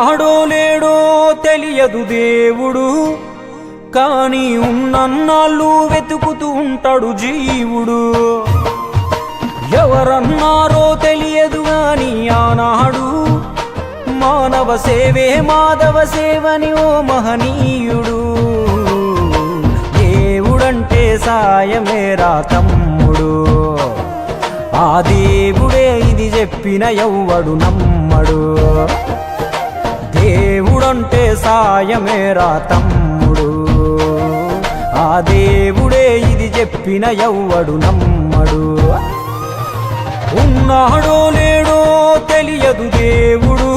ఉన్నాడో లేడో తెలియదు దేవుడు, కానీ ఉన్నన్నాళ్ళు వెతుకుతూ ఉంటాడు జీవుడు. ఎవరన్నారో తెలియదు గాని ఆనాడు మానవ సేవే మాధవ సేవని ఓ మహనీయుడు. దేవుడంటే సాయమేరా తమ్ముడు, ఆ దేవుడే ఇది చెప్పిన ఎవ్వడు నమ్మడు. దేవుడంటే సాయమేరా తమ్ముడు, ఆ దేవుడే ఇది చెప్పిన ఎవ్వడు నమ్మడు. ఉన్నాడో లేడో తెలియదు దేవుడు,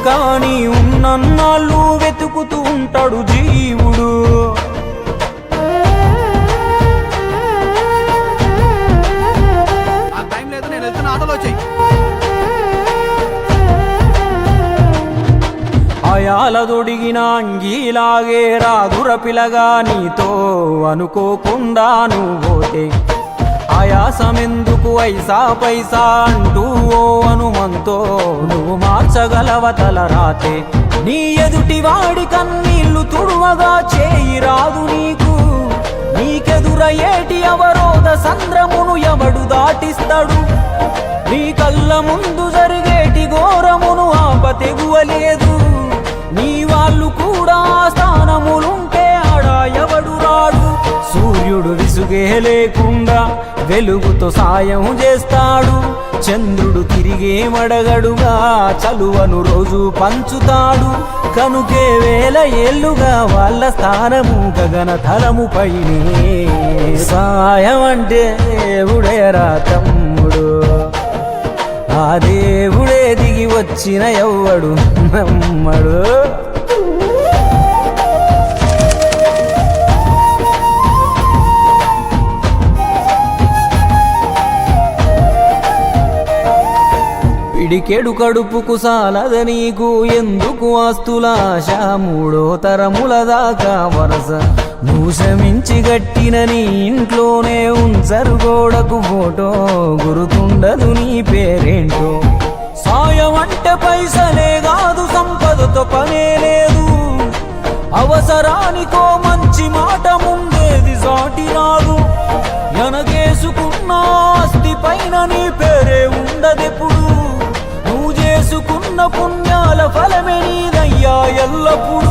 కానీ ఉన్నన్నాళ్ళు వెతుకుతూ ఉంటాడు జీవుడు. అయాలదొడిగిన అంగీలాగే రాదుర పిలగా నీతో అనుకోకుండా నువ్వోతే, ఆయాసమెందుకు ఐసా పైసా అంటూ ఓ అనుమంతో నువ్వు మార్చగలవ తలరాతే. నీ ఎదుటి వాడి కన్నీళ్లు తుడువగా చేయి రాదు నీకు, నీకెదురయ్యేటి అవరోధ సంద్రమును ఎవడు దాటిస్తాడు. నీ కళ్ళ ముందు జరిగేటి ఘోరమును ఆపతెగువలేదు, నీ వాళ్ళు కూడా స్థానములుంటే ఆడా ఎవడు రాడు. సూర్యుడు విసుగే లేకుండా వెలుగుతో సాయం చేస్తాడు, చంద్రుడు తిరిగేమడగడుగా చలువను రోజు పంచుతాడు. కనుకే వేల ఏళ్ళుగా వాళ్ళ స్థానము గగన తలము పైనే. సాయం అంటే దేవుడేరా తమ్ముడు, ఆ దేవుడే దిగి వచ్చిన ఎవ్వడు నమ్మడు. పిడికెడు కడుపుకు సాలద నీకు ఎందుకు ఆస్తులాశ, మూడో తరముల దాకా వరస నువ్వు శ్రమించి గట్టిన నీ ఇంట్లోనే ఉంచరు గోడకు ఫోటో, గురుతుండదు నీ పేరేంటో. సాయం అంటే పైసలే కాదు, సంపదతో పనే లేదు, అవసరానికో మంచి మాట ముందేది సాటి రాదు. ఎనగేసుకున్న ఆస్తి పైన నీ పేరే ఉండదెప్పుడు, నువ్వు చేసుకున్న పుణ్యాల ఫలమే నీదయ్యా ఎల్లప్పుడు.